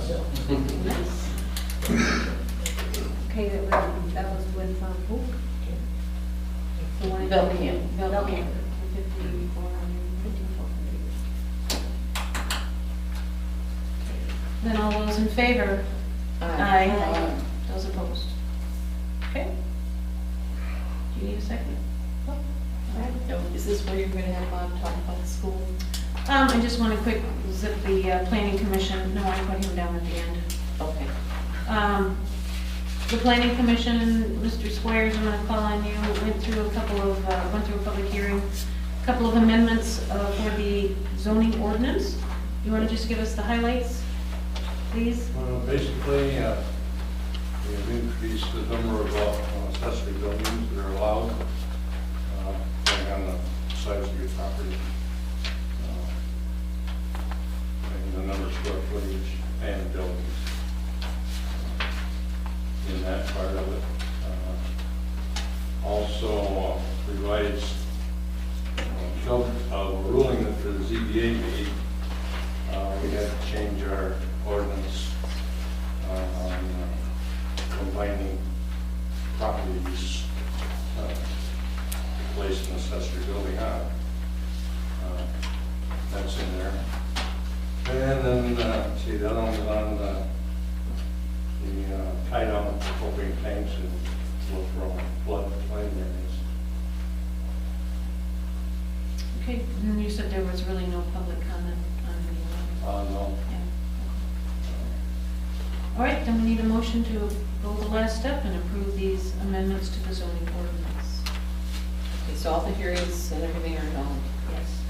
Nice. Okay, that was with who? The one in Belcamp. Belcamp, 5400. Then all those in favor? Aye. Those opposed? Okay. Do you need a second? Oh, all right. No, is this where you're going to have Bob talk about the school? I just want to quick zip the planning commission. No, I put him down at the end. Okay. The planning commission, Mr. Squires, I'm going to call on you. Went through a public hearing, a couple of amendments for the zoning ordinance. You want to just give us the highlights, please? Basically, we have increased the number of accessory buildings that are allowed, depending on the size of your property, and the number of square footage and buildings. In that part of it. Also revised a ruling that the ZBA made. We had to change our ordinance on combining properties placed an accessory building on. That's in there. And then, see, the other one was on the tie down the propane tanks and look for flood plain areas. Okay, and you said there was really no public comment on the No. yeah. All right, then we need a motion to go the last step and approve these amendments to the zoning ordinance. Okay, so all the hearings and everything are done. Yes.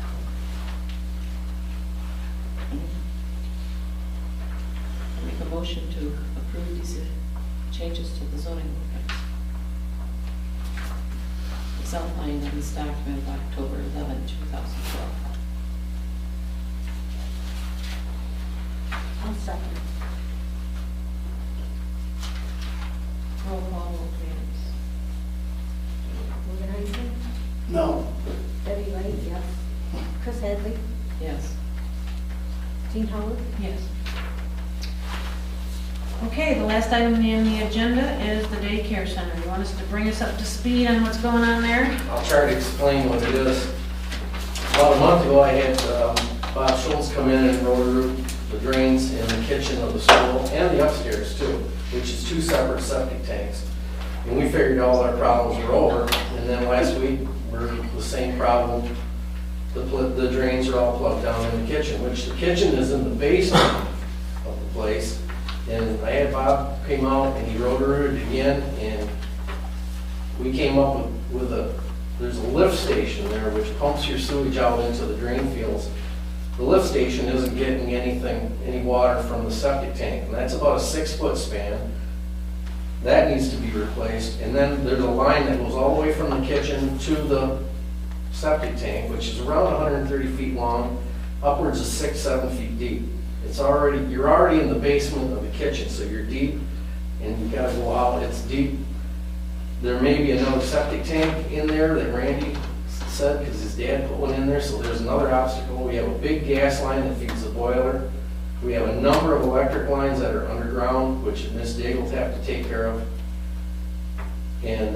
I make a motion to approve these changes to the zoning ordinance. It's outlined in this document of October 11, 2012. I'll second. Roll call, please. Morgan Eisner? No. Debbie Wright, yes. Chris Hadley? Yes. Jean Howard? Yes. Okay, the last item on the agenda is the daycare center. You want us to bring us up to speed on what's going on there? I'll try to explain what it is. About a month ago, I had Bob Schultz come in and rotor the drains in the kitchen of the school and the upstairs too, which is 2 separate septic tanks. And we figured all our problems were over. And then last week, we're the same problem. The drains are all plugged down in the kitchen, which the kitchen is in the basement of the place. And I had Bob came out and he rotor-rooted again, and we came up with there's a lift station there which pumps your sewage out into the drain fields. The lift station isn't getting any water from the septic tank, and that's about a 6-foot span. That needs to be replaced. And then there's a line that goes all the way from the kitchen to the septic tank, which is around 130 feet long, upwards of 6-7 feet deep. You're already in the basement of the kitchen, so you're deep, and you gotta go out. It's deep. There may be another septic tank in there that Randy said, because his dad put one in there, so there's another obstacle. We have a big gas line that feeds the boiler. We have a number of electric lines that are underground, which Miss Daigle will have to take care of. And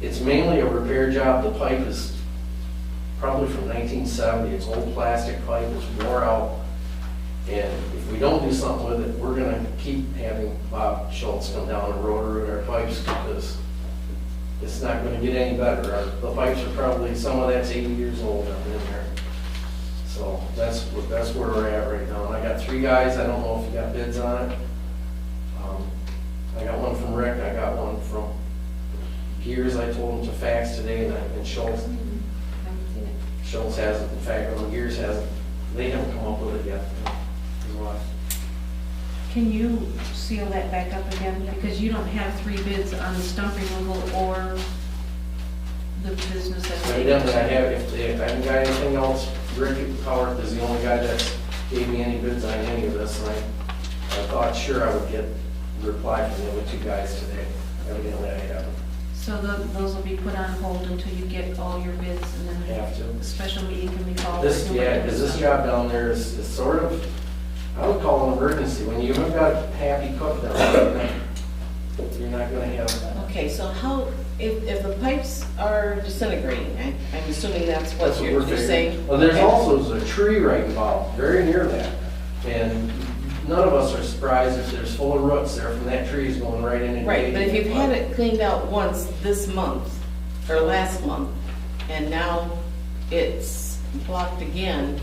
it's mainly a repair job. The pipe is probably from 1970. It's old plastic pipe. It's wore out. And if we don't do something with it, we're gonna keep having Bob Schultz come down and rotor our pipes, because it's not gonna get any better. The pipes are probably, some of that's 80 years old up in there. So that's where we're at right now. And I got 3 guys. I don't know if you got bids on it. I got one from Rick. I got one from Gears. I told him to fax today, and Schultz. Schultz hasn't. In fact, Gears hasn't. They haven't come up with it yet. Can you seal that back up again? Because you don't have 3 bids on the stump removal or the business that's... Evidently I have, if I haven't got anything else, Rick Howard is the only guy that gave me any bids on any of this, and I thought sure I would get a reply from the other 2 guys today. Evidently I haven't. So those will be put on hold until you get all your bids, and then Have to. a special meeting can be called. Because this job down there is sort of, I would call an emergency. When you've got a happy cook down there, you're not gonna have, Okay, so how, if the pipes are disintegrating, I'm assuming that's what that's what you're we're figuring. saying? Well, there's Okay. also a tree right involved, very near that. And none of us are surprised if there's full of roots there from that tree is going right in and. Right, but if you've had it cleaned out once this month, or last month, and now it's blocked again,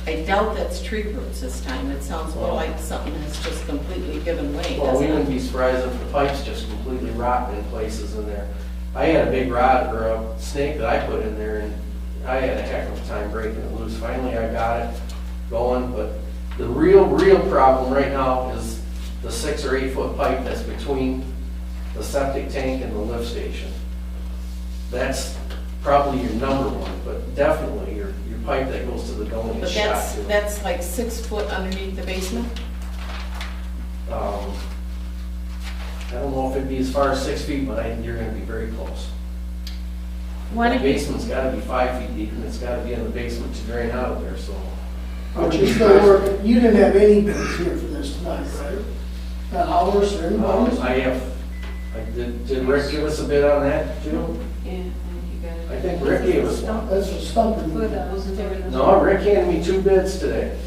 I doubt that's tree roots this time. It sounds more like something has just completely given way, Well, we doesn't wouldn't it? be surprised if the pipes just completely rot in places in there. I had a big rod or a snake that I put in there, and I had a heck of a time breaking it loose. Finally, I got it going, but the real problem right now is the 6 or 8 foot pipe that's between the septic tank and the lift station. That's probably your number one, but definitely your pipe that goes to the building But is shot too. that's like 6 foot underneath the basement? I don't know if it'd be as far as 6 feet, but you're gonna be very close. Why The did you, basement's gotta be 5 feet deep, and it's gotta be in the basement to drain out of there, so. But you're still working, you didn't have any bids here for this tonight, right? Not ours or anybody's? Did Rick give us a bid on that too? Yeah, I think you got it. I think Rick gave us one. That's a stumping. wasn't there in the? No, Rick handed me 2 bids today.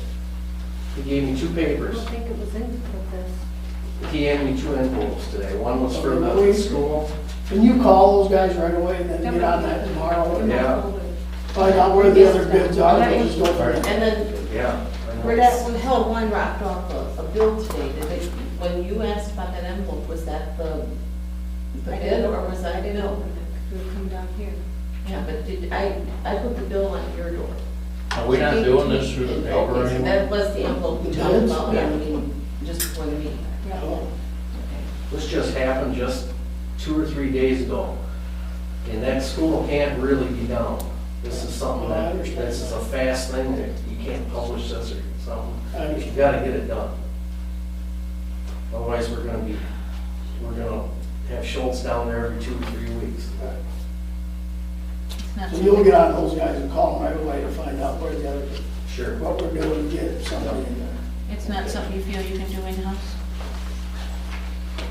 He gave me 2 I papers. don't think it was in with this. He handed me 2 envelopes today. One was for the school. Can you call those guys right away and then get on that tomorrow? and Yeah. Find out where the other bids are, we'll just go for it. And then, Yeah. I know. where that, when Hell One dropped off a bill today, did they, when you asked about that envelope, was that the bid or was that I a didn't bill? open it, 'cause it would come down here. Yeah, but did, I put the bill on your door. Are we not doing this through the paper Okay, so anymore? that was the envelope we It talked is? about, Yeah. I mean, just before the meeting. Yeah. Okay. This just happened just 2 or 3 days ago. And that school can't really be down. This is something I that, understand. this is a fast thing that you can't publish this or something. I You understand. gotta get it done. Otherwise, we're gonna have Schultz down there every 2 or 3 weeks. It's not So you'll get on those guys and call them right away to find out where the other, Sure. what we're doing to get somebody in there. It's not something you feel you can do in-house?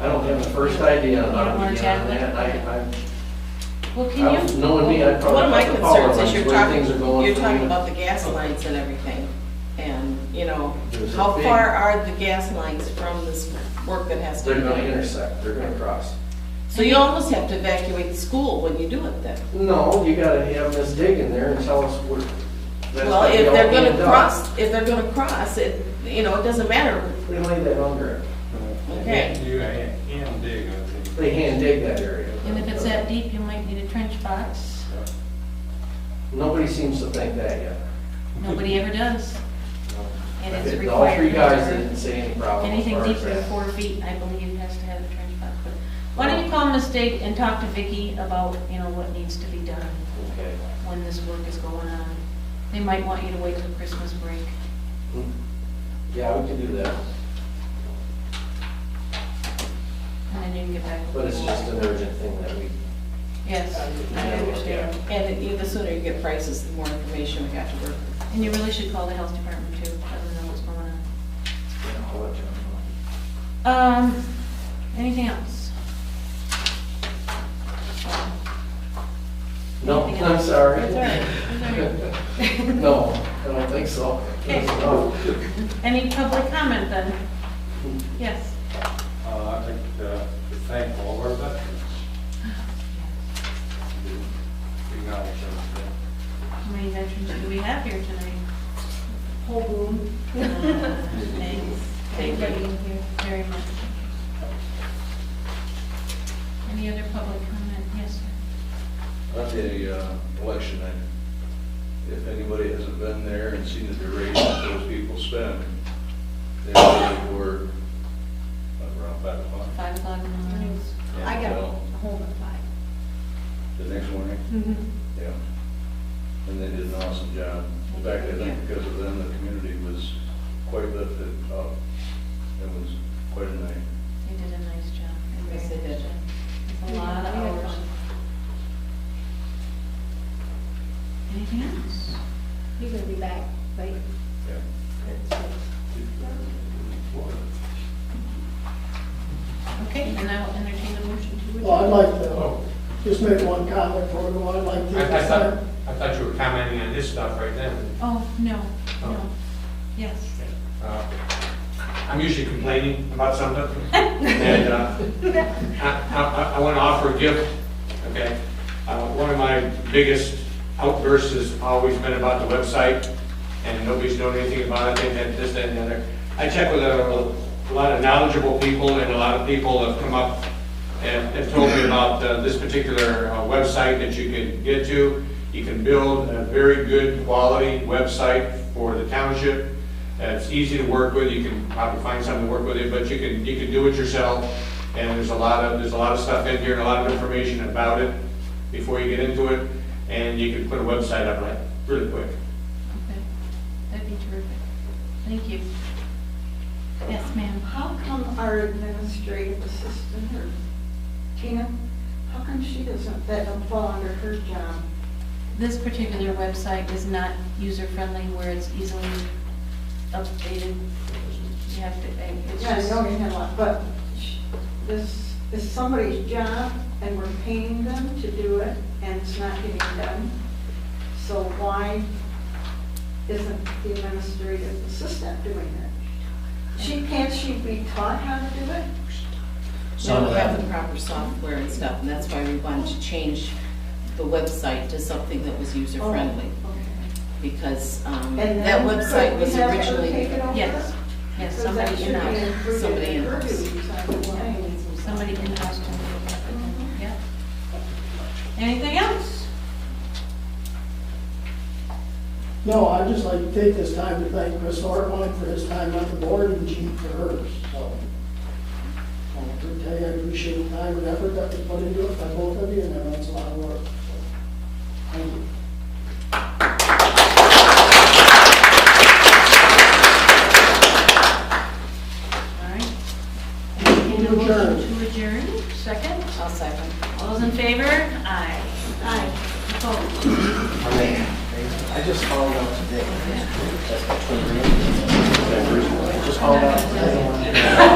I don't have the first idea on You don't how to wanna begin on tackle it? that. Well, I, can you? knowing me, I'd probably One of my cut the power concerns lines is where things are going. you're for talking me. about the gas lines and everything. And, you know, There's a how big- far are the gas lines from this work that has to They're be gonna done? intersect, they're gonna cross. So you almost have to evacuate the school when you do it then. No, you gotta have Miss Dig in there and tell us where. that's Well, gotta be if all they're being gonna done. cross, it, you know, it doesn't matter. They lay that under it. Okay. You hand dig, I think. They hand dig that area. And if it's that deep, you might need a trench box. Nobody seems to think that yet. Nobody ever does. And it's All 3 required. guys didn't say any problem. as Anything far as deeper than that. 4 feet, I believe, has to have a trench box. But why don't you call Ms. Dig and talk to Vicki about, you know, what needs to be done Okay. when this work is going on? They might want you to wait till Christmas break. Yeah, we can do that, And then you can get back. but it's just an urgent thing that we. Yes, I understand. And the sooner you get prices, the more information we have to work with. And you really should call the health department too, let them know what's going on. Yeah, I'll let you know. Anything else? No, Anything I'm else? sorry. That's all right. That's all right. No, I don't think so. Okay. No. Any public comment then? Yes. I think to thank all of our veterans. Acknowledge them. How many veterans do we have here tonight? Whole room. Thanks. Thank you. Everybody in here, very much. Any other public comment? Yes, sir. On the election night, if anybody hasn't been there and seen the duration that those people spend, they're there for around 5 o'clock. 5 o'clock in the morning. I got Well, home at 5. The next morning, Mhm. yeah. And they did an awesome job. In fact, I think because of them, the community was quite lifted up. It was quite a night. They did a nice job. Yes, they did. It's a lot of We had hours. fun. Anything else? You're gonna be back, right? Yeah. At 6. and I'll entertain a motion to Well, I'd adjourn. like to Oh, just make one comment for you. I'd like to take I this time. thought you were commenting on his stuff right then. Oh, no, Oh. no, yes. I'm usually complaining about something, and I want to offer a gift, okay? One of my biggest outbursts has always been about the website, and nobody's known anything about it, and this, that, and the other. I check with a lot of knowledgeable people, and a lot of people have come up and told me about this particular website that you can get to. You can build a very good quality website for the township. It's easy to work with. You can probably find something to work with it, but you can do it yourself. And there's a lot of stuff in here and a lot of information about it before you get into it. And you can put a website up like really quick. Okay, that'd be terrific. Thank you. Yes, ma'am. How come our administrative assistant, or Tina, how come she doesn't, that don't fall under her job? This particular website is not user-friendly where it's easily updated. You have to, it's Yeah, I just, know you have a lot, but this is somebody's job and we're paying them to do it and it's not getting done. So why isn't the administrative assistant doing it? Can't she be taught how to do it? We don't have the proper software and stuff, and that's why we wanted to change the website to something that was user-friendly. Oh, okay. Because And that then website could was we have her originally, take it over? yes, yes, Because somebody that should be in-house, included Somebody in her in-house. duties, I would think. somebody in-house can do everything, Mhm. yeah. Anything else? No, I'd just like to take this time to thank Chris Ortwine for his time on the board and Jean for hers, so. I tell you, I appreciate the time and effort that was put into it by both of you, and I know it's a lot of work, so. Thank you. All right. Entertain a motion Adjourn. to adjourn, second. I'll second. All those in favor? Aye. Aye. Opposed? I just found out today. I just found out today.